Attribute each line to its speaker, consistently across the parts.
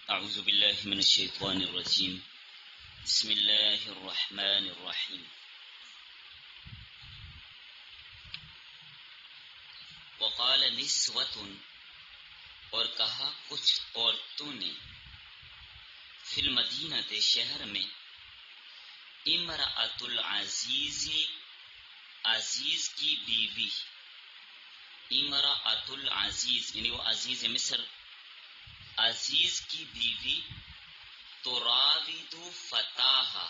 Speaker 1: اعوذ باللہ من الشیطان الرجیم بسم اللہ الرحمن الرحیم وقال نسوة اور کہا کچھ عورتوں نے فی المدینہ شہر میں امرأۃ العزیز عزیز کی بیوی امرأۃ العزیز یعنی وہ عزیز مصر عزیز کی بیوی تراود فتاہا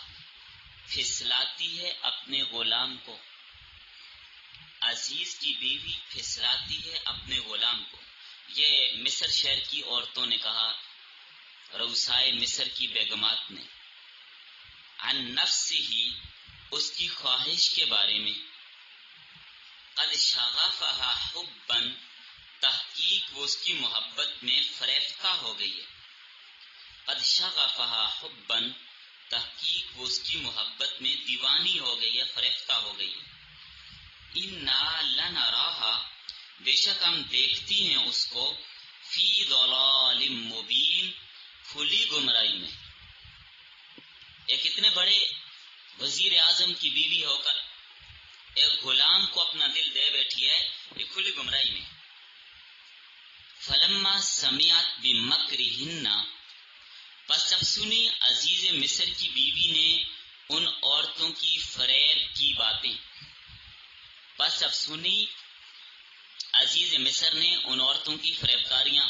Speaker 1: پھسلاتی ہے اپنے غلام کو عزیز کی بیوی پھسلاتی ہے اپنے غلام کو. یہ مصر شہر کی عورتوں نے کہا روسائے مصر کی بیگمات نے عن نفسہ اس کی خواہش کے بارے میں قد شغفہا حبا تحقیق وہ اس کی محبت میں فریفتہ ہو گئی ہے. قد شغفہا حبا تحقیق وہ اس کی محبت میں دیوانی ہو گئی ہے فریفتہ ہو گئی ہے. انا لنراہا بے شک ہم دیکھتی ہیں اس کو فی ضلال مبین کھلی گمراہی میں. ایک اتنے بڑے وزیر اعظم کی بیوی ہو کر ایک غلام کو اپنا دل دے بیٹھی ہے یہ کھلی گمراہی میں. فلما سمعت بمکرہن پس جب سنی عزیز مصر کی بیوی نے ان عورتوں کی فریب کی باتیں پس جب سنی عزیز مصر نے ان عورتوں کی فریب کاریاں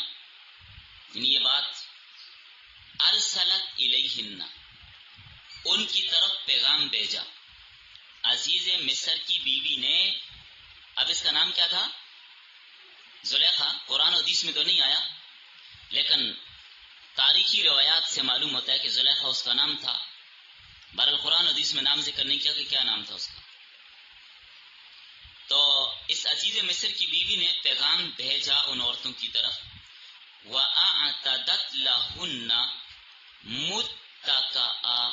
Speaker 1: یعنی یہ بات ارسلت الیہن ان کی طرف پیغام بھیجا. عزیز مصر کی بیوی نے اب اس کا نام کیا تھا زلیخا. قرآن و حدیث میں تو نہیں آیا لیکن تاریخی روایات سے معلوم ہوتا ہے کہ زلیخا اس کا نام تھا. بہرحال قرآن و حدیث میں نام ذکر نہیں کیا کہ کیا نام تھا اس کا. تو اس عزیز مصر کی بیوی نے پیغام بھیجا ان عورتوں کی طرف وَأَعْتَدَتْ لَهُنَّ مُتَّكَأً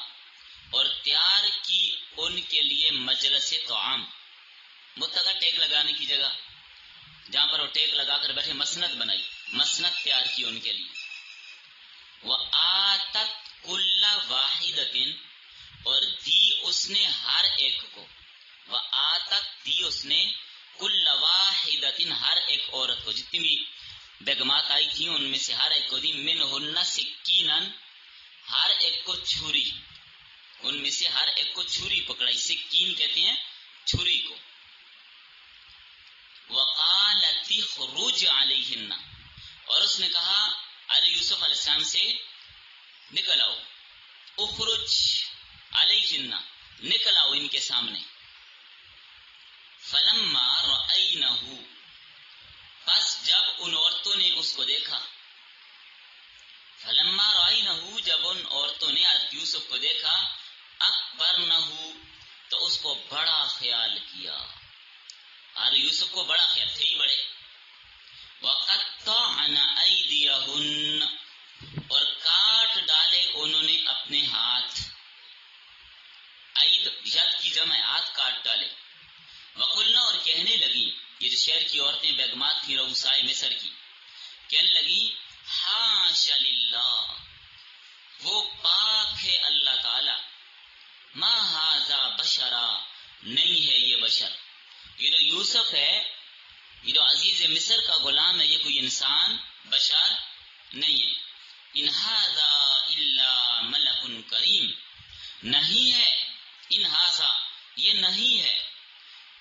Speaker 1: اور تیار کی ان کے لیے مجلس طعام. متکا ٹیک لگانے کی جگہ جہاں پر وہ ٹیک لگا کر بیٹھے مسند بنائی مسند تیار کی ان کے لیے. وَآتَتْ كُلَّ وَاحِدَةٍ اور دی اس نے ہر ایک کو وَآتَتْ دی اس نے كُلَّ وَاحِدَةٍ ہر ایک عورت کو جتنی بھی بیگمات آئی تھیں ان میں سے ہر ایک کو دی مِنْهُنَّ سِكِّينًا ہر ایک کو چھری ان میں سے ہر ایک کو چھری پکڑائی. سکین کہتے ہیں چھری کو. وَقَالَتِ اخْرُجْ عَلَيْهِنَّ اور اس نے کہا علی یوسف علیہ السلام سے نکل آؤ. اخرج علیہن نکل آؤ ان کے سامنے. فلما رأینہ پس جب ان عورتوں نے اس کو دیکھا فلما رأینہ جب ان عورتوں نے حضرت یوسف کو دیکھا اکبرنہ تو اس کو بڑا خیال کیا. حضرت یوسف کو بڑا خیال تھے ہی بڑے. وَقَطَّعْنَ أَيْدِيَهُنَّ اور کاٹ ڈالے انہوں نے اپنے ہاتھ. عید ید کی جمع ہاتھ کاٹ ڈالے. وَقُلْنَا اور کہنے لگی یہ جو شہر کی عورتیں بیگمات تھیں روسائے مصر کی کہنے لگی حاش للہ وہ پاک ہے اللہ تعالی ما ھذا بشرا نہیں ہے یہ بشر. یہ جو یوسف ہے یہ جو عزیز مصر کا غلام ہے یہ کوئی انسان بشر نہیں ہے. ان ھذا الا ملک کریم نہیں ہے ان ھذا یہ نہیں ہے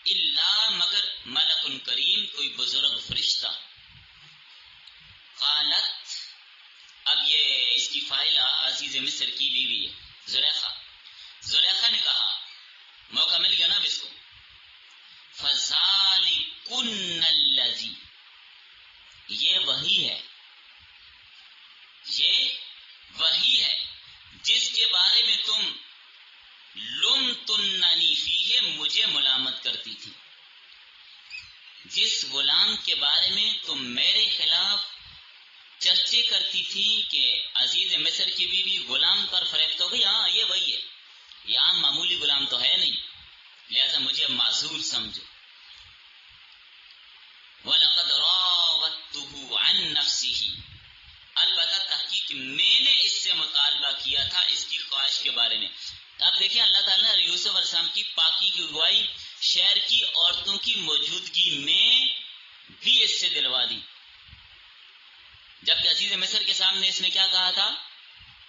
Speaker 1: الا مگر ملک کریم کوئی بزرگ فرشتہ. قالت اب یہ اس کی فاعلہ عزیز مصر کی بیوی ہے زلیخا. زلیخا نے کہا موقع مل گیا نا اب اس کو فَذَلِكُنَّ الَّذِي یہ وہی ہے جس کے بارے میں تم لمتننی فیہ مجھے ملامت کرتی تھی. جس غلام کے بارے میں تم میرے خلاف چرچے کرتی تھی کہ عزیز مصر کی بیوی غلام پر فریفت ہو گئی. ہاں یہ وہی ہے یہ عام معمولی غلام تو ہے نہیں لہذا مجھے معذور سمجھو. وَلَقَدْ رَاوَدتُّهُ عَن نَفْسِهِ البتہ تحقیق میں نے پورا کیا تھا اس کی خواہش کے بارے میں. اب دیکھیں اللہ تعالیٰ نے یوسف علیہ السلام کی پاکی کی گواہی شہر کی عورتوں کی موجودگی میں بھی اس سے دلوا دی. جبکہ عزیز مصر کے سامنے اس نے کیا کہا تھا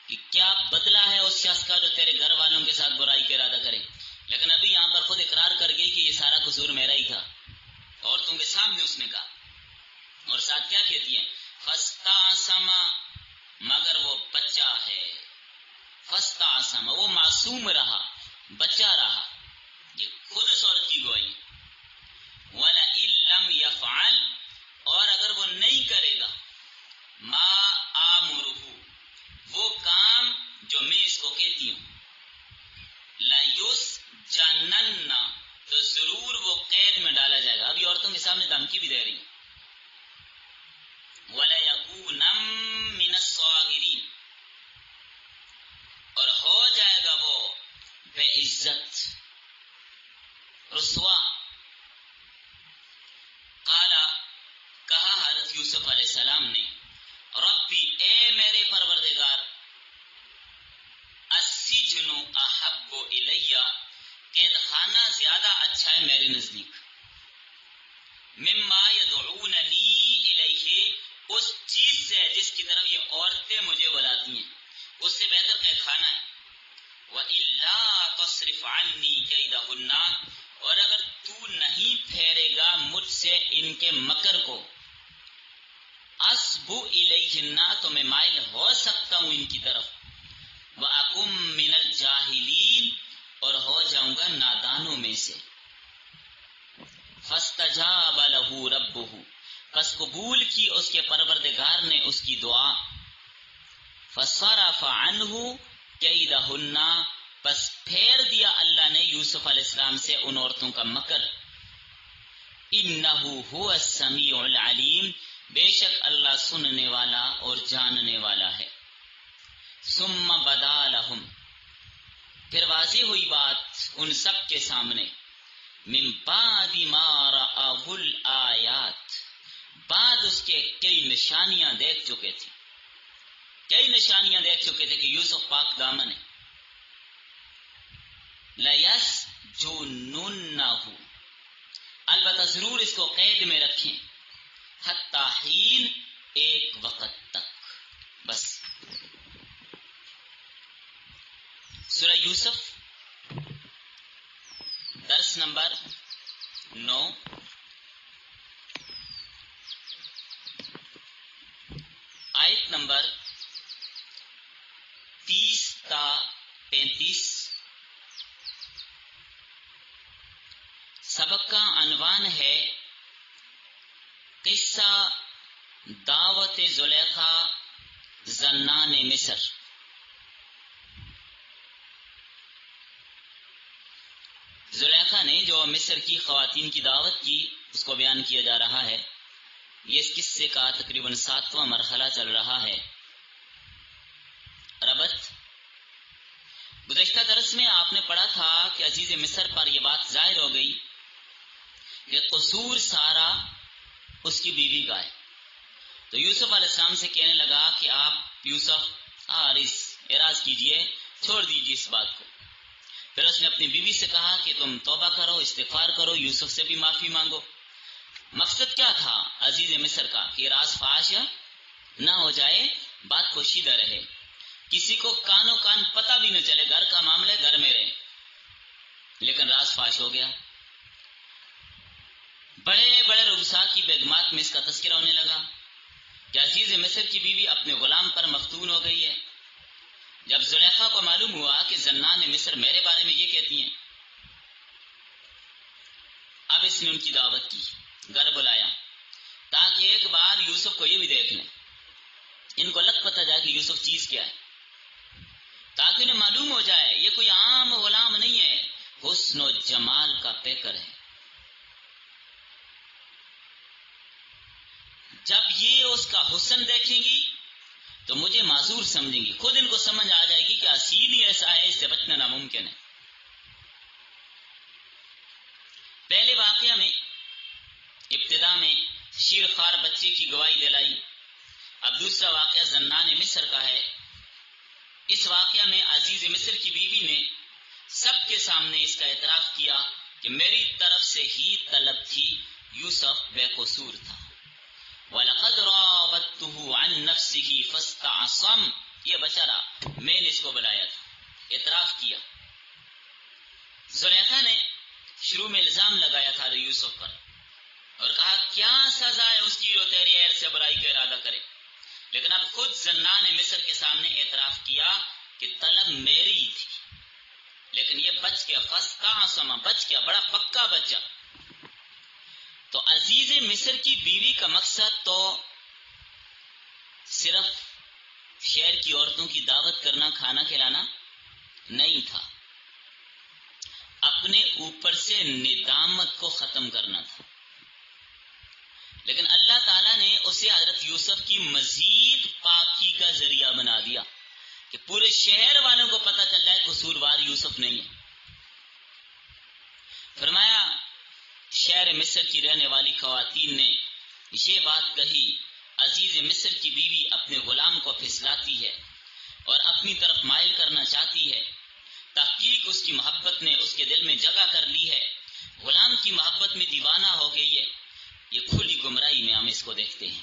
Speaker 1: کہ کیا بدلہ ہے اس شخص کا جو تیرے گھر والوں کے ساتھ برائی کا ارادہ کرے. لیکن ابھی یہاں پر خود اقرار کر گئی کہ یہ سارا قصور میرا ہی تھا. عورتوں کے سامنے اس نے کہا. اور ساتھ کیا کہتی ہے؟ فاستعصم، مگر وہ بچہ ہے. فاستعصم، وہ معصوم رہا، بچہ رہا. یہ خود اس عورت کی گواہی. وَلَئِن لَّمْ يَفْعَلْ، اور اگر وہ نہیں کرے گا ما آمرہ، وہ کام جو میں اس کو کہتی ہوں، لَيُسْجَنَنَّ، تو ضرور وہ قید میں ڈالا جائے گا. ابھی عورتوں کے سامنے دھمکی بھی دے رہی ہیں. وَلَيَكُونَ مِنَ الصَّاغِرِينَ، اور ہو جائے گا وہ بے عزت، رسوا. قالا، کہا حضرت یوسف علیہ السلام نے، ربی، اے میرے پروردگار، السجن احب الی، قید خانہ زیادہ اچھا ہے میرے نزدیک، مما یدعوننی الیہ، اس چیز سے جس کی طرف یہ عورتیں مجھے بلاتی ہیں، اس سے بہتر قید خانہ ہے. وَإِلَّا تَصْرِفْ عَنِّي كَيْدَهُنَّ، اور اگر تو نہیں پھیرے گا مجھ سے ان کے مکر کو، اصب الیہن، تو میں مائل ہو سکتا ہوں ان کی طرف، وَأَكُن مِّنَ الْجَاهِلِينَ، اور ہو جاؤں گا نادانوں میں سے. فَاسْتَجَابَ لَهُ رَبُّهُ، پس قبول کی اس کے پروردگار نے اس کی دعا. فَصَرَفَ عَنْهُ كَيْدَهُنَّ، پس پھیر دیا اللہ نے یوسف علیہ السلام سے ان عورتوں کا مکر. إِنَّهُ هُوَ السَّمِيعُ الْعَلِيمُ، بے شک اللہ سننے والا اور جاننے والا ہے. ثُمَّ بَدَا لَهُمْ، پھر واضح ہوئی بات ان سب کے سامنے، من بعد ما رأوا الآیات، بعد اس کے کئی نشانیاں دیکھ چکے تھے. کئی نشانیاں دیکھ چکے تھے کہ یوسف پاک دامن ہے. لَيَسْجُنُنَّهُ، البتہ ضرور اس کو قید میں رکھیں، حتی حین، ایک وقت تک. بس. سورہ یوسف درس نمبر 9، آیت نمبر 30 تا 35. سبق کا عنوان ہے قصہ دعوت زلیخا زنان مصر. زلیخا نے جو مصر کی خواتین کی دعوت کی اس کو بیان کیا جا رہا ہے. یہ اس قصے کا تقریباً 7واں مرحلہ چل رہا ہے. ربط، گزشتہ درس میں آپ نے پڑھا تھا کہ عزیز مصر پر یہ بات ظاہر ہو گئی کہ قصور سارا اس کی بیوی کا ہے. تو یوسف علیہ السلام سے کہنے لگا کہ آپ یوسف اعراض کیجئے، چھوڑ دیجئے اس بات کو. پھر اس نے اپنی بیوی سے کہا کہ تم توبہ کرو، استغفار کرو، یوسف سے بھی معافی مانگو. مقصد کیا تھا عزیز مصر کا؟ کہ راز فاش نہ ہو جائے، بات پوشیدہ رہے، کسی کو کانوں کان پتہ بھی نہ چلے، گھر کا معاملہ گھر میں رہے. لیکن راز فاش ہو گیا. بڑے بڑے رؤساء کی بیگمات میں اس کا تذکرہ ہونے لگا کہ عزیز مصر کی بیوی اپنے غلام پر مفتون ہو گئی ہے. جب زلیخا کو معلوم ہوا کہ زنان مصر میرے بارے میں یہ کہتی ہیں، اب اس نے ان کی دعوت کی، گھر بلایا تاکہ ایک بار یوسف کو یہ بھی دیکھ لیں، ان کو لگ پتہ جائے کہ یوسف چیز کیا ہے، تاکہ انہیں معلوم ہو جائے یہ کوئی عام غلام نہیں ہے، حسن و جمال کا پیکر ہے. جب یہ اس کا حسن دیکھیں گی تو مجھے معذور سمجھیں گی، خود ان کو سمجھ آ جائے گی کہ حسین ہی ایسا ہے، اس سے بچنا ناممکن ہے. پہلے واقعہ میں ابتدا میں شیر خوار بچے کی گواہی دلائی. اب دوسرا واقعہ زنان مصر کا ہے. اس واقعہ میں عزیز مصر کی بیوی نے سب کے سامنے اس کا اعتراف کیا کہ میری طرف سے ہی طلب تھی، یوسف بے قصور تھا۔ وَلَقَدْ رَاوَدتُّهُ عَن نَفْسِهِ فَاسْتَعْصَمَ، یہ بچارا میں نے اس کو بلایا تھا، اعتراف کیا۔ زلیخا نے شروع میں الزام لگایا تھا یوسف پر اور کہا کیا سزا ہے اس کی جو تیرے اہل سے برائی کا ارادہ کرے، لیکن اب خود زنان مصر کے سامنے اعتراف کیا کہ طلب میری ہی تھی، لیکن یہ بچ گیا، فاستعصم، بچ گیا، بڑا پکا بچہ۔ تو عزیز مصر کی بیوی کا مقصد تو صرف شہر کی عورتوں کی دعوت کرنا، کھانا کھلانا نہیں تھا، اپنے اوپر سے ندامت کو ختم کرنا تھا۔ لیکن اللہ تعالیٰ نے اسے حضرت یوسف کی مزید پاکی کا ذریعہ بنا دیا کہ پورے شہر والوں کو پتہ چل جائے قصوروار یوسف نہیں ہے۔ فرمایا شہر مصر کی رہنے والی خواتین نے یہ بات کہی، عزیز مصر کی بیوی اپنے غلام کو پھسلاتی ہے اور اپنی طرف مائل کرنا چاہتی ہے، تحقیق اس کی محبت نے اس کے دل میں جگہ کر لی ہے، غلام کی محبت میں دیوانہ ہو گئی ہے۔ یہ کھلی گمراہی میں ہم اس کو دیکھتے ہیں۔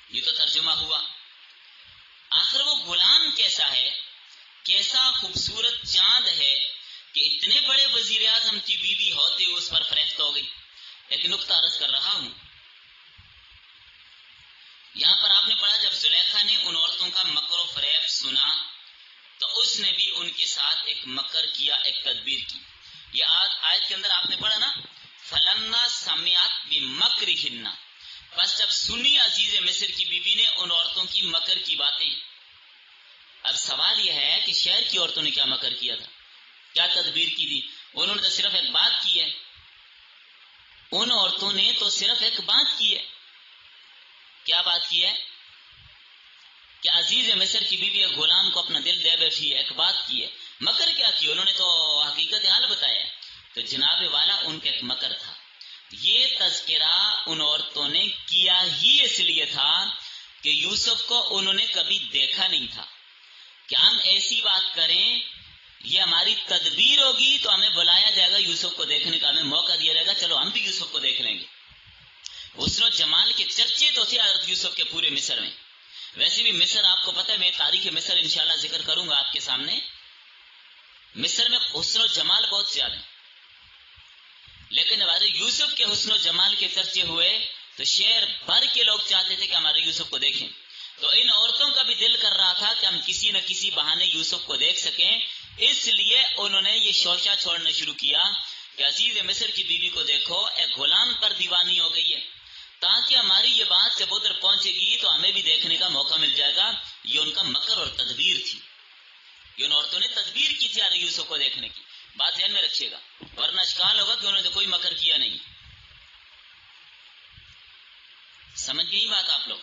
Speaker 1: یہ تو ترجمہ ہوا۔ آخر وہ غلام کیسا ہے، کیسا خوبصورت چاند ہے کہ اتنے بڑے وزیر اعظم کی بیوی ہوتے اس پر فریفت ہو گئی۔ ایک نقطہ عرض کر رہا ہوں، یہاں پر آپ نے پڑھا جب زلیخا نے ان عورتوں کا مکر و فریب سنا تو اس نے بھی ان کے ساتھ ایک مکر کیا، ایک تدبیر کی۔ یہ آیت کے اندر آپ نے پڑھا نا، فَلَمَّا سَمِعَتْ بِمَكْرِهِنَّ، بس جب سنی عزیز مصر کی بیوی نے ان عورتوں کی مکر کی باتیں۔ اب سوال یہ ہے کہ شہر کی عورتوں نے کیا مکر کیا تھا، کیا تدبیر کی تھی؟ انہوں نے تو صرف ایک بات کی ہے، ان عورتوں نے تو صرف ایک بات کی ہے۔ کیا بات کی ہے؟ کہ عزیز مصر کی بیوی ایک غلام کو اپنا دل دے بیٹھی ہے، ایک بات کی ہے۔ مکر کیا کی؟ انہوں نے تو حقیقت حال بتایا، تو جناب والا ان کا ایک مکر تھا۔ یہ تذکرہ ان عورتوں نے کیا ہی اس لیے تھا کہ یوسف کو انہوں نے کبھی دیکھا نہیں تھا، کہ ہم ایسی بات کریں، یہ ہماری تدبیر ہوگی تو ہمیں بلایا جائے گا یوسف کو دیکھنے کا، ہمیں موقع دیا جائے گا، چلو ہم بھی یوسف کو دیکھ لیں گے۔ حسن و جمال کے چرچے تو تھے حضرت یوسف کے پورے مصر میں۔ ویسے بھی مصر آپ کو پتہ ہے، میں تاریخ مصر انشاءاللہ ذکر کروں گا آپ کے سامنے، مصر میں حسن و جمال بہت زیادہ ہے، لیکن ہمارے یوسف کے حسن و جمال کے چرچے ہوئے تو شہر بھر کے لوگ چاہتے تھے کہ ہمارے یوسف کو دیکھیں۔ تو ان عورتوں کا بھی دل کر رہا تھا کہ ہم کسی نہ کسی بہانے یوسف کو دیکھ سکیں، اس لیے انہوں نے یہ شوشہ چھوڑنا شروع کیا کہ عزیز مصر کی بیوی کو دیکھو، ایک غلام پر دیوانی ہو گئی ہے، تاکہ ہماری یہ بات جب ادھر پہنچے گی تو ہمیں بھی دیکھنے کا موقع مل جائے گا۔ یہ ان کا مکر اور تدبیر تھی، یہ ان عورتوں نے تدبیر کی تھی یوسف کو دیکھنے کی، بات ذہن میں رکھیے گا، ورنہ اشکال ہوگا کہ انہوں نے کوئی مکر کیا نہیں۔ سمجھ گئی بات آپ لوگ؟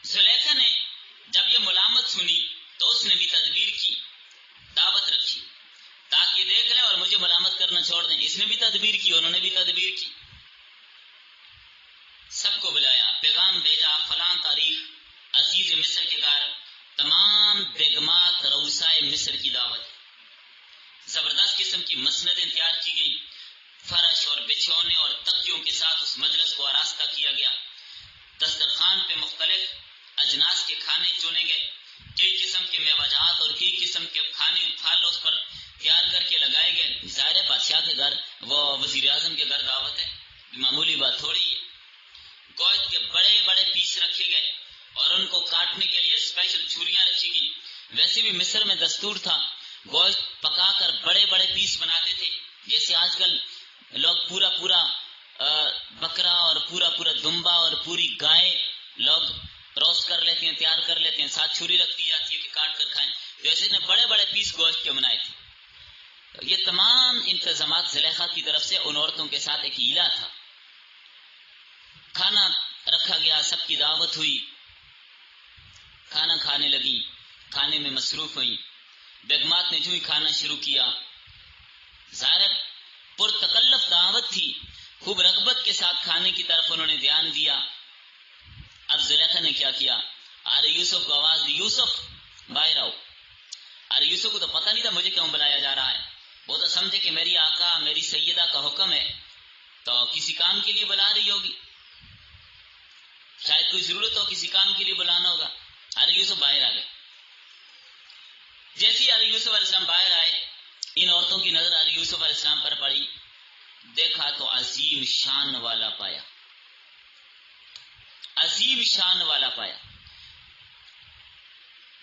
Speaker 1: زلیخا نے جب یہ ملامت سنی تو اس نے بھی تدبیر کی، دعوت رکھی تاکہ دیکھ لیں اور مجھے ملامت کرنا چھوڑ دیں۔ اس نے بھی تدبیر کی، انہوں نے بھی تدبیر کی، سب کو بلایا، پیغام بھیجا، فلاں تاریخ عزیز مصر کے گھر تمام بیگمات رؤسائے مصر کی دعوت۔ زبردست قسم کی مسندیں تیار کی گئی، فرش اور بچھونے اور تکیوں کے ساتھ اس مجلس کو آراستہ کیا گیا۔ دسترخوان پہ مختلف اجناس کے کھانے چنے گئے، کئی قسم کے میوہ جات اور کئی قسم کے کھانے پھل اس پر تیار کر کے لگائے گئے۔ ظاہر ہے بادشاہ کے گھر، وہ وزیر اعظم کے گھر دعوت ہے، معمولی بات تھوڑی ہے۔ گوشت کے بڑے بڑے پیس رکھے گئے اور ان کو کاٹنے کے لیے اسپیشل چھریاں رکھی گئی۔ ویسے بھی مصر میں دستور تھا، گوشت پکا کر بڑے بڑے پیس بناتے تھے، جیسے آج کل لوگ پورا بکرا اور پورا دمبا اور پوری گائے لوگ روسٹ کر لیتے ہیں، تیار کر لیتے ہیں، ساتھ چھری رکھ دی جاتی ہے کہ کاٹ کر کھائیں، جیسے نے بڑے بڑے پیس گوشت کے بنائے تھے۔ یہ تمام انتظامات زلیخا کی طرف سے ان عورتوں کے ساتھ ایک ہیلا تھا۔ کھانا رکھا گیا، سب کی دعوت ہوئی، کھانا کھانے لگی، کھانے میں مصروف ہوئی۔ بیگمات نے جو ہی کھانا شروع کیا، ظاہر پرتکلف دعوت تھی، خوب رغبت کے ساتھ کھانے کی طرف انہوں نے دھیان دیا۔ اب زلیخا نے کیا کیا، آرے یوسف کو آواز دی، یوسف باہر آؤ. ارے یوسف کو تو پتہ نہیں تھا مجھے کیوں بلایا جا رہا ہے. وہ تو سمجھے کہ میری آقا میری سیدہ کا حکم ہے تو کسی کام کے لیے بلا رہی ہوگی, شاید کوئی ضرورت ہو کسی کام کے لیے بلانا ہوگا. ارے یوسف باہر آ گئے. جیسے ہی ارے یوسف علیہ السلام باہر آئے, ان عورتوں کی نظر ارے یوسف علیہ السلام پر پڑی. دیکھا تو عظیم شان والا پایا, عظیم شان والا پایا.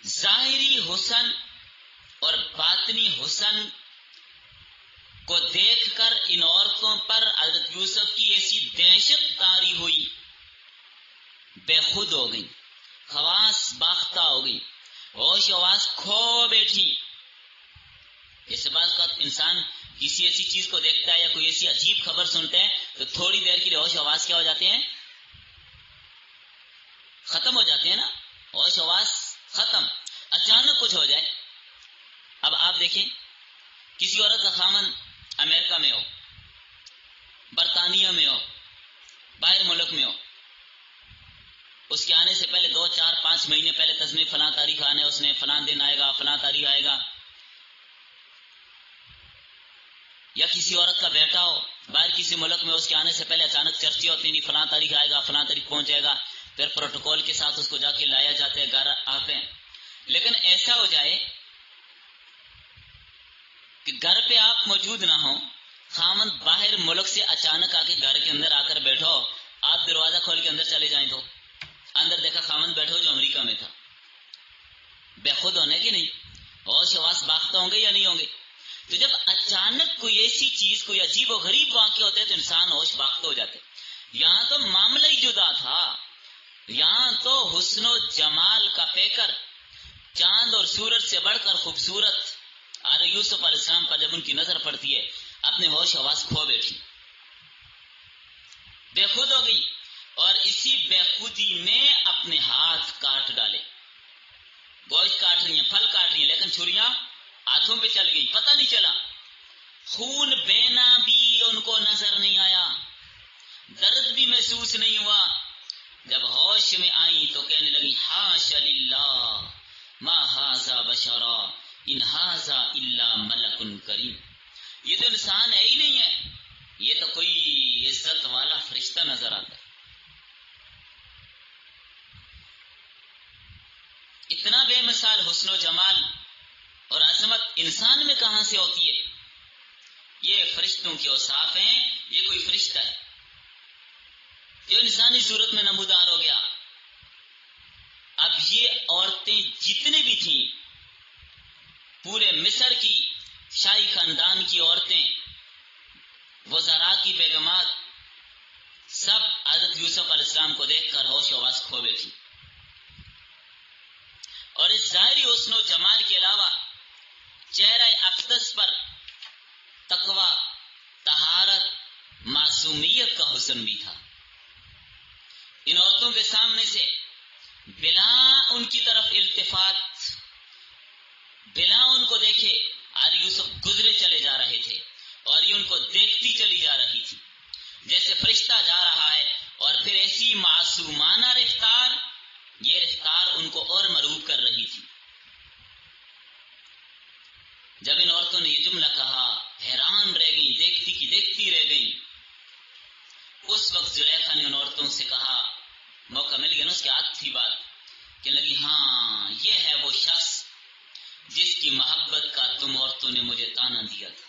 Speaker 1: ظاہری حسن اور باطنی حسن کو دیکھ کر ان عورتوں پر حضرت یوسف کی ایسی دہشت طاری ہوئی, بے خود ہو گئی, خواص باختہ ہو گئی, ہوش آواز کھو بیٹھی. اس بات کا انسان کسی ایسی چیز کو دیکھتا ہے یا کوئی ایسی عجیب خبر سنتا ہے تو تھوڑی دیر کے لیے ہوش آواز کیا ہو جاتے ہیں, ختم ہو جاتے ہیں نا, ہوش آواز ختم. اچانک کچھ ہو جائے. اب آپ دیکھیں کسی عورت کا خامن امریکہ میں ہو, برطانیہ میں ہو, باہر ملک میں ہو, اس کے آنے سے پہلے 2 4 5 مہینے پہلے تصویر فلاں تاریخ آنے, اس نے فلاں دن آئے گا, فلاں تاریخ آئے گا. یا کسی عورت کا بیٹا ہو باہر کسی ملک میں, اس کے آنے سے پہلے اچانک چرچی ہوتی نہیں فلاں تاریخ آئے گا, فلاں تاریخ پہنچ جائے گا, پھر پروٹوکول کے ساتھ اس کو جا کے لایا جاتا ہے گھر آتے ہیں. لیکن ایسا ہو جائے کہ گھر پہ آپ موجود نہ ہوں, خامن باہر ملک سے اچانک آ کے گھر کے اندر آ کر بیٹھو, آپ دروازہ کھول کے اندر چلے جائیں تو اندر دیکھا خامن بیٹھو جو امریکہ میں تھا. بے خود ہونے کی نہیں, ہوش حواس باختہ ہوں گے یا نہیں ہوں گے؟ تو جب اچانک کوئی ایسی چیز, کوئی عجیب و غریب واقع ہوتے تو انسان ہوش باختہ ہو جاتے. یہاں تو معاملہ ہی جدا تھا. یہاں تو حسن و جمال کا پیکر, چاند اور سورج سے بڑھ کر خوبصورت ارے یوسف علیہ السلام پر جب ان کی نظر پڑتی ہے اپنے ہوش حواس کھو بیٹھی, بے خود ہو گئی, اور اسی بے خودی میں اپنے ہاتھ کاٹ ڈالے. گوشت کاٹ رہی ہیں, پھل کاٹ رہی ہیں, لیکن چھریاں ہاتھوں پہ چل گئی, پتہ نہیں چلا. خون بہنا بھی ان کو نظر نہیں آیا, درد بھی محسوس نہیں ہوا. جب ہوش میں آئی تو کہنے لگی حاش للہ ما ھذا بشرا ان ھذا الا ملک کریم. یہ تو انسان ہے ہی نہیں ہے, یہ تو کوئی عزت والا فرشتہ نظر آتا ہے. اتنا بے مثال حسن و جمال اور عظمت انسان میں کہاں سے ہوتی ہے؟ یہ فرشتوں کے اوصاف ہیں. یہ کوئی فرشتہ ہے جو انسانی صورت میں نمودار ہو گیا. اب یہ عورتیں جتنے بھی تھیں, پورے مصر کی شاہی خاندان کی عورتیں, وزراء کی بیگمات, سب حضرت یوسف علیہ السلام کو دیکھ کر ہوش و حواس کھو بیٹھی. اور اس ظاہری حسن و جمال کے علاوہ چہرہ اقدس پر تقوی, طہارت, معصومیت کا حسن بھی تھا. ان عورتوں کے سامنے سے بلا ان کی طرف التفات, بلا ان کو دیکھے آر یوسف گزرے چلے جا رہے تھے, اور یہ ان کو دیکھتی چلی جا رہی تھی جیسے فرشتہ جا رہا ہے. اور پھر ایسی معصومانہ رفتار, یہ رفتار ان کو اور مرعوب کر رہی تھی. جب ان عورتوں نے یہ جملہ کہا حیران رہ گئیں, دیکھتی کی دیکھتی رہ گئیں. اس وقت زلیخا نے ان عورتوں سے کہا, موقع مل گیا نا, اس کے ہاتھ تھی بات, کہ لگی ہاں یہ ہے وہ شخص جس کی محبت کا تم عورتوں نے مجھے تانا دیا تھا.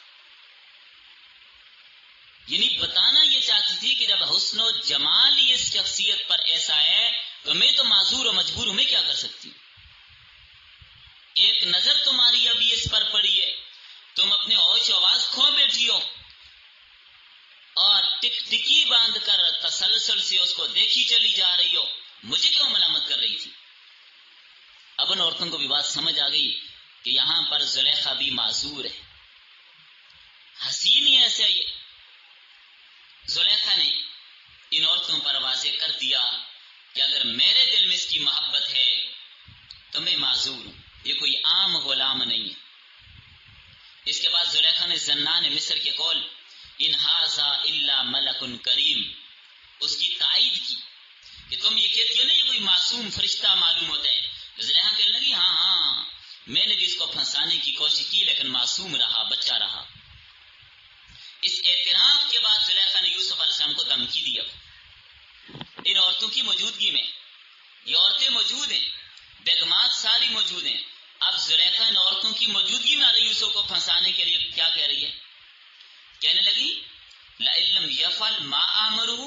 Speaker 1: یعنی بتانا یہ چاہتی تھی کہ جب حسن و جمال اس شخصیت پر ایسا ہے تو میں تو معذور و مجبور ہوں, میں کیا کر سکتی ہوں. ایک نظر تمہاری ابھی اس پر پڑی ہے, تم اپنے ہوش و حواس کھو بیٹھی ہو, اور ٹک ٹکی باندھ کر تسلسل سے اس کو دیکھی چلی جا رہی ہو, مجھے کیوں ملامت کر رہی تھی. اب ان عورتوں کو بھی بات سمجھ آ گئی کہ یہاں پر زلیخا بھی معذور ہے. حسین ہی ایسے یہ زلیخا نے ان عورتوں پر واضح کر دیا کہ اگر میرے دل میں اس کی محبت ہے تو میں معذور ہوں, یہ کوئی عام غلام نہیں ہے. اس کے بعد زلیخا نے زنان مصر کے قول ان ھذا الا ملک کریم, اس کی تائید کی کہ تم یہ کہتی ہو نا یہ کوئی معصوم فرشتہ معلوم ہوتا ہے. زلیخا کہنے لگی ہاں معصوم رہا، بچہ رہا۔ اس اعتراف کے بعد زلیخا نے یوسف علیہ السلام کو دھمکی دی۔ اب ان عورتوں کی موجودگی میں، یہ عورتیں موجود ہیں، بیگمات ساری موجود ہیں، اب زلیخا ان عورتوں کی موجودگی میں حضرت یوسف کو پھنسانے کے لیے کیا کہہ رہی ہے؟ کہنے لگی لَإِن لَّمْ يَفْعَلْ مَا آمَرُهُ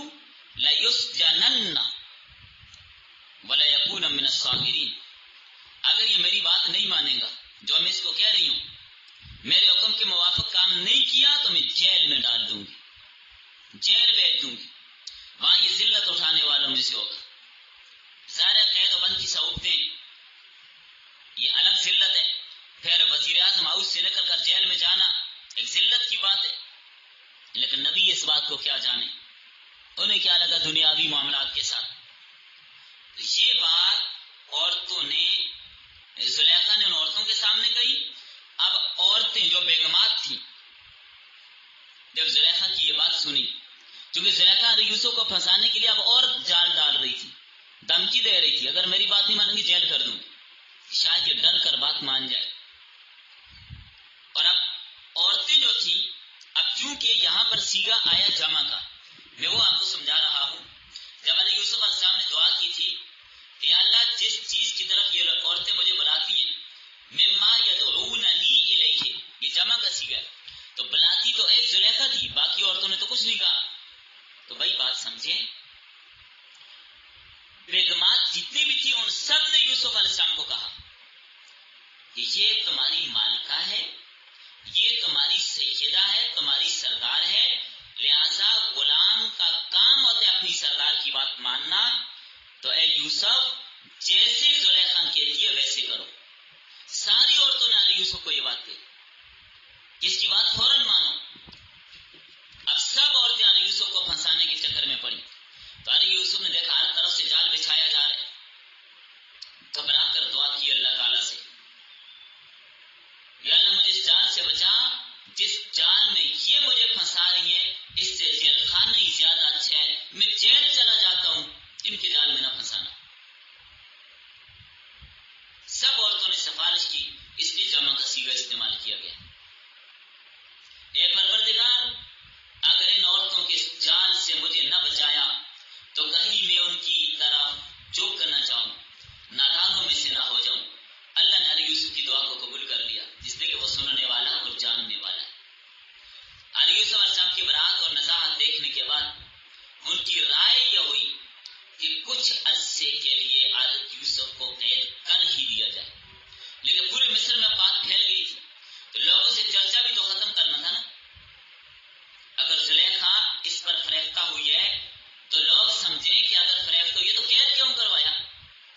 Speaker 1: لَيُسْجَنَنَّ وَلَيَكُونَ مِنَ الصَّاغِرِينَ، اگر یہ میری بات نہیں مانے گا، جو میں اس کو کہہ رہی ہوں، میرے حکم کے موافق کام نہیں کیا تو میں جیل میں ڈال دوں گی، جیل بھیج دوں گی، وہاں یہ ذلت اٹھانے والوں میں سے ہوگا۔ ظاہر قید و بند کی صعوبتیں یہ الگ ذلت ہے، پھر وزیر اعظم ہاؤس سے نکل کر جیل میں جانا ایک ذلت کی بات ہے، لیکن نبی اس بات کو کیا جانے، انہیں کیا لگا دنیاوی معاملات کے ساتھ۔ یہ بات عورتوں نے، زلیخا نے ان عورتوں کے سامنے کہی۔ اب عورتیں جو بیگمات تھیں، جب زلیخا کی یہ بات سنی، کیونکہ زلیخا یوسف کو پھنسانے کے لیے اب اور جال ڈال رہی تھی، دھمکی دے رہی تھی، اگر میری بات نہیں مانیں گی جیل کر دوں گی، شاید یہ ڈر کر بات مان جائے۔ اور اب عورتیں جو تھیں، اب چونکہ یہاں پر صیغہ آیا جمع کا، میں وہ آپ کو سمجھا رہا ہوں۔ جب حضرت یوسف علیہ السلام نے دعا کی تھی کہ اللہ جس چیز کی طرف یہ عورتیں مجھے بلاتی ہیں، مما یدعوننی الیہ، یہ جمع کا صیغہ ہے، تو بلاتی تو ایک زلیخا تھی، باقی عورتوں نے تو کچھ نہیں کہا۔ تو بھائی بات سمجھیں، بیگمات جتنی بھی تھی ان سب نے یوسف علیہ السلام کو کہا کہ یہ تمہاری مالکہ ہے، یہ تمہاری سیدہ ہے، تمہاری سردار ہے، لہذا غلام کا کام ہوتا ہے اپنی سردار کی بات ماننا، تو اے یوسف جیسے زلیخا کہتی ہے ویسے کرو۔ ساری عورتوں نے علی یوسف کو یہ بات کہی، جس کی بات فوراً مانو۔ اب سب عورتیں علی یوسف کو پھنسانے کے چکر میں پڑی، تو علی یوسف نے دیکھا ہر طرف سے جال بچھایا جا رہا ہے، گھبرا کر دعا کی اللہ تعالیٰ سے، یا اللہ مجھے اس جال سے بچا، جس جال میں یہ مجھے پھنسا رہی ہیں اس سے جیل خانہ ہی زیادہ اچھا ہے، میں جیل چلا جاتا ہوں، ان کے جال میں نہ پھنسانا۔ سب عورتوں نے سفارش کی، اس لیے جمع کا صیغہ استعمال کیا گیا۔ اے پروردگار، اگر ان عورتوں کے جال سے مجھے نہ بچایا تو کہیں میں ان کی طرف جھک نہ جاؤں، نادانوں میں سے نہ ہو جاؤں۔ اللہ نے علی یوسف کی دعا کو قبول کر لیا، جس نے کہ وہ سننے والا اور جاننے والا ہے۔ علی یوسف علیہ السلام کی برات اور نزاہت دیکھنے کے بعد ان کی رائے یہ ہوئی کہ کچھ عرصے کے لیے حضرت یوسف کو قید کر ہی دیا جائے، لیکن پورے مصر میں بات پھیل گئی تھی تو لوگوں سے چرچا بھی تو ختم کرنا تھا نا۔ اگر زلیخا اس پر فریفتہ ہوئی ہے تو لوگ سمجھیں کہ اگر فریفتہ ہوئی ہے تو قید کیوں کروایا،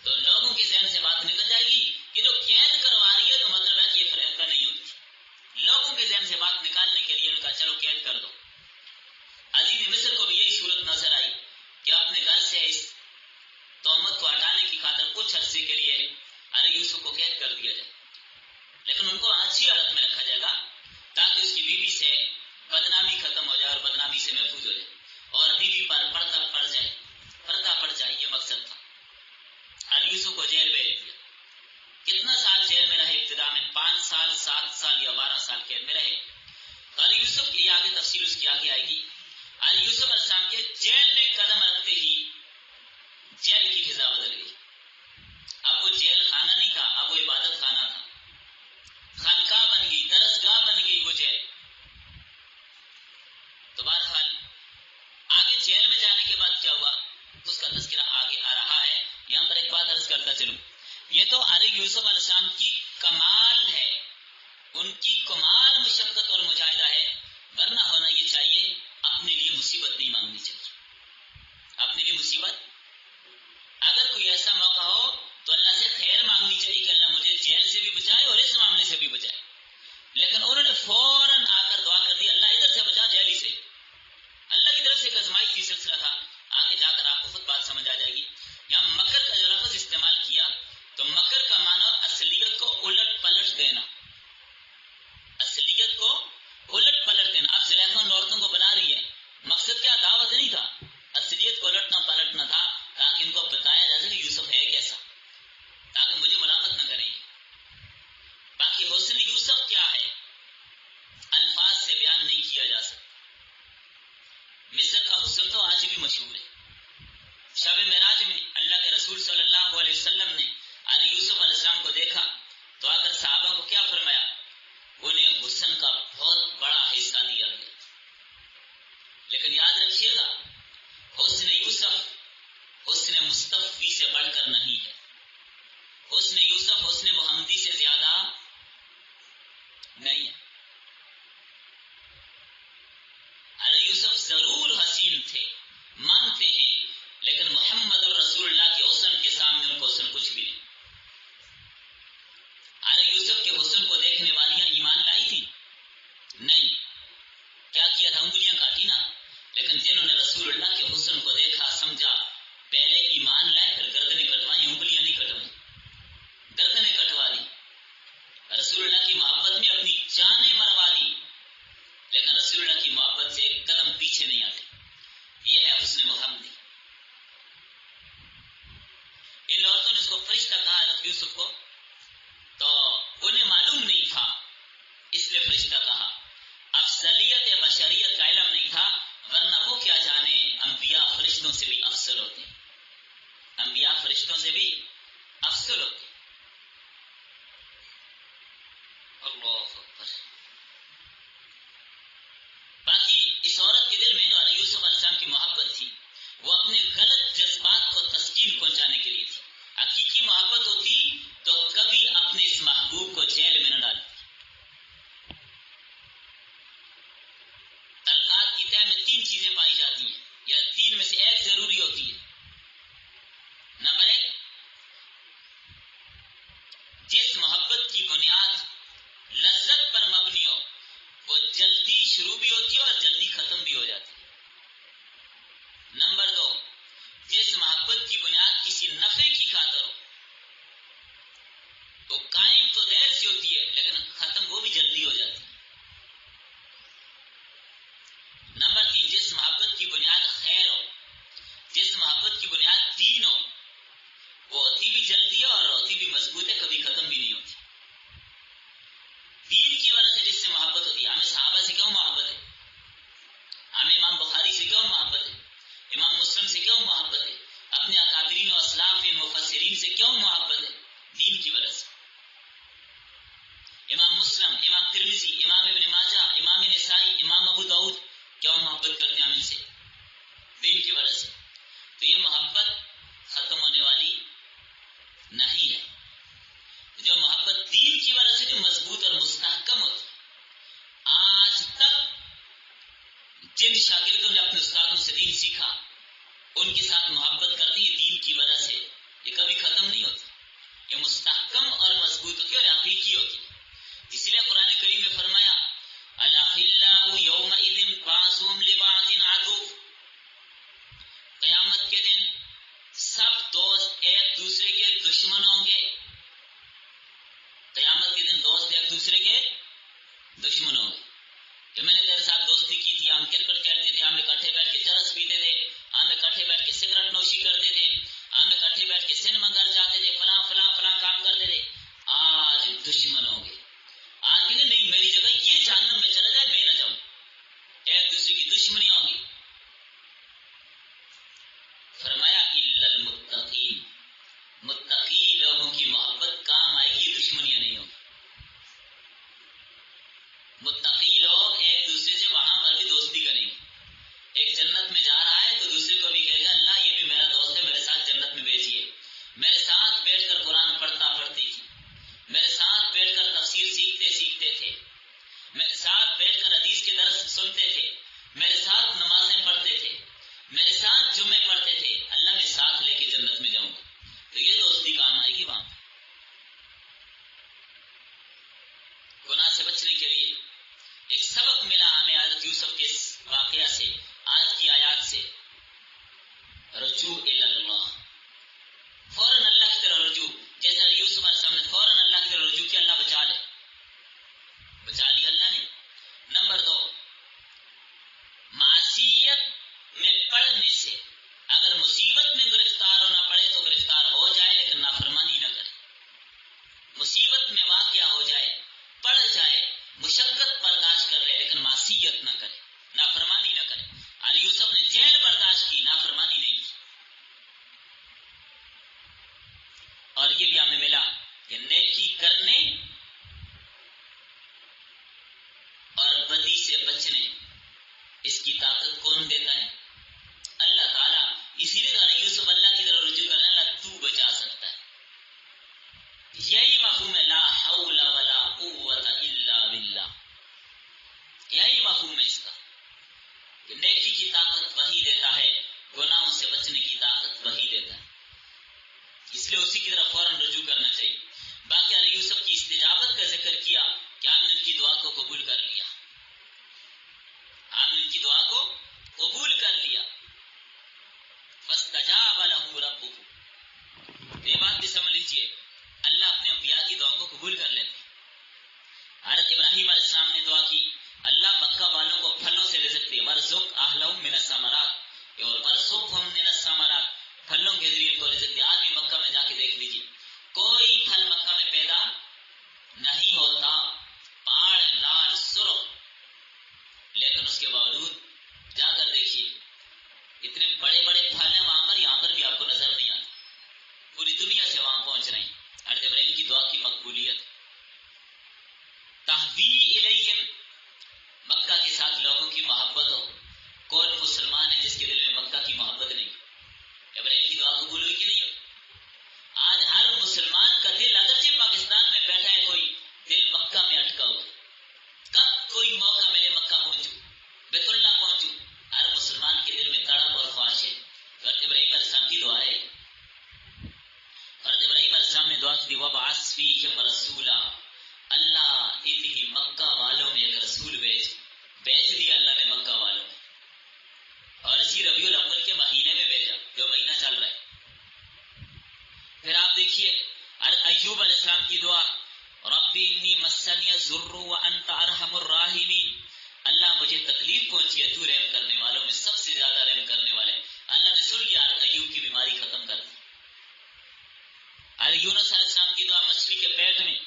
Speaker 1: تو لوگوں کے ذہن سے بات نکل جائے گی کہ جو قید کروا رہی ہے تو مطلب ہے کہ یہ فریفتہ نہیں ہوتی۔ لوگوں کے ذہن سے بات نکالنے کے لیے ان کا چلو قید کر دو۔ عزیز مصر کو بھی یہی صورت نظر آئی کہ اپنے گھر سے اس تہمت کو ہٹانے کی خاطر کچھ عرصے کے لیے علی یوسف کو قید کر دیا جائے، لیکن ان کو اچھی حالت میں رکھا جائے گا تاکہ اس کی بیوی سے بدنامی ختم ہو جائے اور بدنامی سے محفوظ ہو جائے اور بیوی پر پردہ پڑ جائے، یہ مقصد تھا۔ علی یوسف کو جیل بھیج دیا۔ کتنا سال جیل میں رہے؟ ابتدا میں 5 سال، 7 سال یا 12 سال قید میں رہے۔ علی یوسف کی آگے تفصیل اس کی آگے آئے گی۔ علی یوسف علیہ السلام کے جیل میں قدم رکھتے ہی جیل کی فضا بدل گئی۔ اب وہ جیل خانہ نہیں تھا، اب وہ عبادت خانہ تھا، خانقاہ بن گئی، درسگاہ بن گئی وہ جیل۔ تو بہرحال آگے جیل میں جانے کے بعد کیا ہوا اس کا تذکرہ آگے آ رہا ہے۔ یہاں پر ایک بات عرض کرتا چلوں، یہ تو علی یوسف علیہ السلام کی کمال ہے، ان کی کمال مشقت اور مجاہدہ ہے، ورنہ ہونا یہ چاہیے اپنے لیے مصیبت نہیں مانگنی چاہیے۔ اپنے لیے مصیبت، اگر کوئی ایسا موقع ہو تو اللہ سے خیر مانگنی چاہیے کہ اللہ مجھے جیل سے بھی بچائے اور اس معاملے سے بھی بچائے، لیکن انہوں نے فوراً آ کر دعا کر دی اللہ ادھر سے بچا، جیل ہی سے۔ اللہ کی طرف سے ایک آزمائشی سلسلہ تھا، آگے جا کر آپ کو خود بات سمجھ آ جائے گی۔ یہاں مکر کا جو لفظ استعمال کیا تو مکر کا معنی اصلیت کو الٹ پلٹ دینا، اصلیت کو الٹ یوسف حسن محمدی سے زیادہ نہیں ہے. ارے یوسف ضرور حسین تھے، مانتے ہیں، لیکن محمد الرسول اللہ کے حسن کے سامنے ان کو حسن کچھ بھی نہیں. ارے یوسف کے حسن کو دیکھنے والیاں ایمان لائی تھی؟ نہیں. کیا کیا تھا؟ انگلیاں کاٹی نا. لیکن جنہوں نے رسول اللہ کے حسن کو دیکھا، سمجھا، پہلے ایمان لائے، پھر گردنیں کٹوائی. انگلیاں نہیں کٹوائی، گردنیں کٹوا دی. رسول اللہ کی محبت میں اپنی جانیں مروا دی، لیکن رسول اللہ کی محبت سے ایک قدم پیچھے نہیں آتے. یہ ہے حسن محمدی. ان عورتوں نے اس کو فرشتہ کہا حضرت یوسف کو، تو انہیں معلوم نہیں تھا، اس لیے فرشتہ کہا. افضلیت بشریت کا علم نہیں تھا، ورنہ وہ کیا جانے انبیاء فرشتوں سے بھی افضل ہوتے ہیں. انبیاء فرشتوں سے بھی افضل ہوتے ہیں. اللہ اکبر. باقی اس عورت کے دل میں جو یوسف علیہ السلام کی محبت تھی، وہ اپنے غلط جذبات کو تسکین پہنچانے کے لیے تھی. حقیقی محبت ہوتی تو کبھی اپنے اس محبوب کو جیل میں نہ ڈالتی. تلقات کی طے میں 3 چیزیں پائی جاتی ہیں، یا 3 میں سے ایک ضروری ہوتی ہے. نمبر 1، جس محبت کی بنیاد لذت پر مبنی ہو، وہ جلدی شروع بھی ہوتی ہے اور جلدی ختم بھی ہو جاتی ہے. نمبر 2، جس محبت کی بنیاد کسی نفع کی خاطر ہو، وہ قائم تو دیر سے ہوتی ہے لیکن ختم وہ بھی جلدی ہو جاتی ہے. نمبر 3، جس محبت کی بنیاد خیر ہو، جس محبت کی بنیاد دین ہو، وہ ہوتی بھی جلدی ہے اور ہوتی بھی مضبوط ہے، کبھی ختم بھی نہیں ہوتی. دین کی وجہ سے جس سے محبت ہوتی ہے. ہمیں صحابہ سے کیوں محبت ہے؟ ہمیں امام بخاری سے کیوں محبت ہے؟ امام مسلم سے کیوں محبت ہے؟ اپنے اکابرین و اسلاف مفسرین سے کیوں محبت ہے؟ دین کی وجہ سے. امام مسلم، امام ترمذی، امام ابن ماجہ، امام نسائی، امام ابو داؤد کیوں محبت کرتے ہیں ہم ان سے؟ دین کی وجہ سے. تو یہ محبت ختم ہونے والی نہیں ہے. جو محبت دین کی وجہ سے جو مضبوط اور مستحکم ہوتی. آج تک جن شاگردوں نے اپنے استادوں سے دین سیکھا، ان کے ساتھ محبت کرتی ہے دین کی وجہ سے. یہ کبھی ختم نہیں ہوتی، یہ مستحکم اور مضبوط ہوتی ہے اور حقیقی ہوتی ہے. اسی لیے قرآن کریم میں فرمایا الاخلاء یومئذ بعضهم لبعض عدو. قیامت کے دن سب دوست ایک دوسرے کے دشمن ہوں گے. قیامت کے دن دوست ایک دوسرے کے دشمن ہوں گے. کہ میں نے تیرے ساتھ دوستی کی تھی، ہم کرکٹ کھیلتے تھے، ہم اکٹھے بیٹھ کے چرس پیتے تھے، ہم اکٹھے بیٹھ کے سگریٹ نوشی کرتے تھے، ہم اکٹھے بیٹھ کے سینما گھر جاتے تھے، فلاں فلاں فلاں کام کرتے تھے. آج دشمن ہوں گے. آج کہتے نہیں، میری جگہ یہ جہنم میں چلا جائے، میں نہ جاؤں. ایک دوسرے کی دشمنیاں ہوں گی. فرمایا الا المتقین، متقی لوگوں کی محبت کام آئے گی، دشمنیاں نہیں ہوں گی. متقی لوگ ایک دوسرے سے وہاں پر بھی دوستی کریں گے. ایک جنت میں جا رہا ہے تو دوسرے کو بھی کہے گا اللہ یہ بھی میرا دوست ہے، میرے ساتھ جنت میں بھیجیے. میرے ساتھ بیٹھ کر قرآن پڑھتی تھی، میرے ساتھ بیٹھ کر تفسیر سیکھتے تھے، میرے ساتھ بیٹھ کر حدیث کے درس سنتے تھے، میرے ساتھ نمازیں پڑھتے تھے، میرے ساتھ جمعے پڑھتے تھے. اللہ میں ساتھ لے کے جنت میں جاؤں گا. تو یہ دوستی کام آئے گی. وہاں گناہ سے بچنے کے لیے ایک سبق ملا ہمیں حضرت یوسف کے واقعہ سے، آج کی آیات سے. رجوع الی اللہ، فوراً اللہ کی طرف رجوع. جیسا یوسف علیہ السلام نے فوراً اللہ کی طرف رجوع کیا، اللہ بچا لیا اللہ نے. نمبر 2، معصیت میں پڑنے سے اگر مصیبت میں گرفتار ہونا پڑے تو گرفتار ہو جائے، لیکن نافرمانی نہ کرے. مصیبت میں واقع ہو جائے، پڑ جائے، مشقت برداشت کر لے، لیکن معصیت نہ کرے، نافرمانی نہ کرے. اور یوسف نے جیل برداشت کی، نافرمانی نہیں کی. اور یہ بھی ہمیں ملا کہ نیکی کرنے اور بدی سے بچنے، اس کی طاقت کون دیتا ہے؟ اللہ تعالیٰ. اسی لیے یوسف اللہ کی طرف رجوع کرنا، اللہ تو بچا سکتا ہے. یہی مفہوم ہے لا حول ولا قوت الا باللہ. یہی مفہوم ہے اس کا کہ نیکی کی طاقت وہی دیتا ہے، گناہوں سے بچنے کی طاقت وہی دیتا ہے. اس لیے اسی کی طرف فوراً رجوع کرنا چاہیے. باقی علیہ یوسف کی استجابت کا ذکر کیا کہ ہم نے ان کی دعا کو قبول کر لیا، ہم نے ان کی دعا کو قبول کر لیا. فاستجاب له ربه. یہ بات بھی سمجھ لیجیے، اللہ اپنے انبیاء کی دعا کو قبول کر لیتے. حضرت ابراہیم علیہ السلام نے دعا کی اللہ مکہ والوں کو پھلوں سے رزق دے، ورزق اہلہم من الثمرات، اور ورزقہم من الثمرات، پھلوں کے ذریعے ان کو رزق دے. آج بھی مکہ میں جا کے دیکھ لیجیے، کوئی پھل مکہ میں پیدا نہیں ہوتا، پہاڑ لال سرخ، لیکن اس کے باوجود جا کر دیکھیے اتنے بڑے بڑے پھل ہیں وہاں پر، یہاں پر بھی آپ کو نظر نہیں آتے. پوری دنیا سے وہاں پہنچ رہے ہیں. حضرت ابراہیم کی دعا کی مقبولیت. تحوی الیہم، مکہ کے ساتھ لوگوں کی محبت ہو. کون مسلمان ہے جس کے دل میں مکہ کی محبت نہیں؟ ابراہیم کی دعا قبول ہوئی کہ نہیں ہوئی؟ آج ہر مسلمان کا دل، اگرچہ پاکستان میں بیٹھا ہے کوئی، دل مکہ میں اٹکا ہوا. کب کوئی موقع ملے مکہ پہنچوں، بیت اللہ پہنچوں، ہر مسلمان کے دل میں تڑپ اور خواہش ہے. حضرت ابراہیم علیہ السلام کی دعا ہے. حضرت ابراہیم علیہ السلام نے دعا کی وَبَعَثْ فِيهِمْ رَسُولًا، اللہ انہی مکہ والوں میں ایک رسول بھیج دیا اللہ نے مکہ والوں میں، اور اسی ربیع الاول کے مہینے میں بھیجا جو مہینہ چل رہا ہے. پھر آپ دیکھیے ایوب علیہ السلام کی دعا ربی انی مسنی الضر وانت ارحم الراحمین، اللہ مجھے تکلیف پہنچی ہے، تو رحم کرنے والوں میں سب سے زیادہ رحم کرنے والے. اللہ نے سن لیا، ایوب کی بیماری ختم کر دی. یونس علیہ السلام کی دعا مچھلی کے پیٹ میں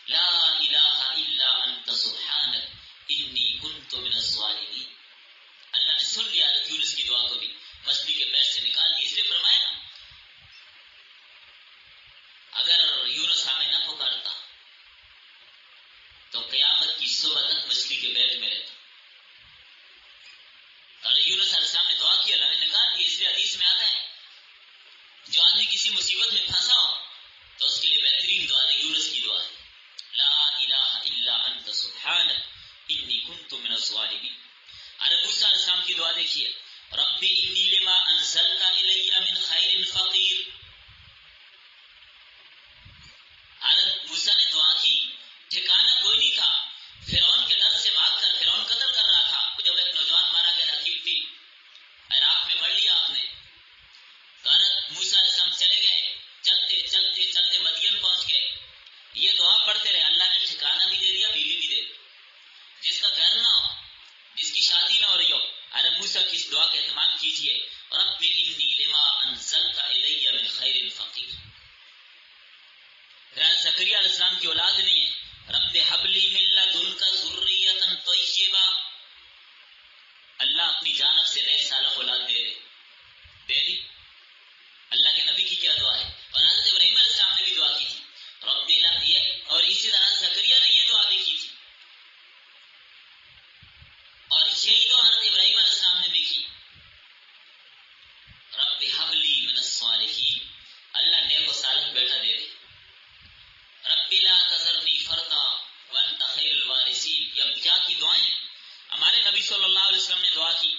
Speaker 1: لا الہ الا انت سبحانک انی کنت من الظالمین، اللہ نے سن لیا یونس کی دعا کو بھی، مچھلی کے پیٹ سے نکال دی. اس لیے فرمایا نا اگر یونس ہمیں نہ پکارتا تو قیامت کی صبح تک مچھلی کے پیٹ میں رہتا. اور یونس علیہ السلام نے دعا کی، اللہ نے نکال دی. اس لیے حدیث میں آتا ہے جو آدمی کسی مصیبت میں پھنسا ہو تو اس کے لیے بہترین دعا یونس کی دعا ہے لا الہ الا انت سبحانک انی کنت من الظالمین. موسیٰ علیہ السلام کی دعا دیکھیے ربی انی لما انزلت الی من خیر فقیر. حضرت موسیٰ نے دعا کی، ٹھکانا کوئی نہیں تھا، فرعون کے ڈر سے بھاگ کر، فرعون قتل کر رہا تھا. جب ایک نوجوان مارا گیا عجیب تھی، عراق میں پڑھ لیا آپ نے. تو حضرت موسیٰ علیہ السلام چلے گئے، چلتے چلتے چلتے مدین پہنچ گئے. یہ دعا پڑھتے رہے، اللہ نے ٹھکانا بھی دے دیا، بیوی بھی دے دی. جس کا گھر نہ ہو، جس کی شادی نہ ہو رہی ہو، حضرت موسیٰ کی اس دعا کا اہتمام کیجیے رب انی لما انزلت الی من خیر فقیر. زکریا علیہ السلام کی اولاد نہیں ہے، رب ہب لی من لدنک ذریۃ طیبہ، اللہ اپنی جانب سے نئے صالح اولاد دے دی. اللہ کے نبی کی کیا دعا ہے. اور حضرت ابراہیم علیہ السلام نے بھی دعا کی تھی رب یہ، اور اسی طرح زکریا نے یہ دعا بھی کی تھی، اور یہی دعا حضرت ابراہیم علیہ السلام نے بھی کی رب ہب لی من الصالحین، اللہ نیک و صالح بیٹا دے دے. رب لا تذرنی فردا وانت خیر الوارثین. یہ انبیاء کی دعائیں. ہمارے نبی صلی اللہ علیہ وسلم نے دعا کی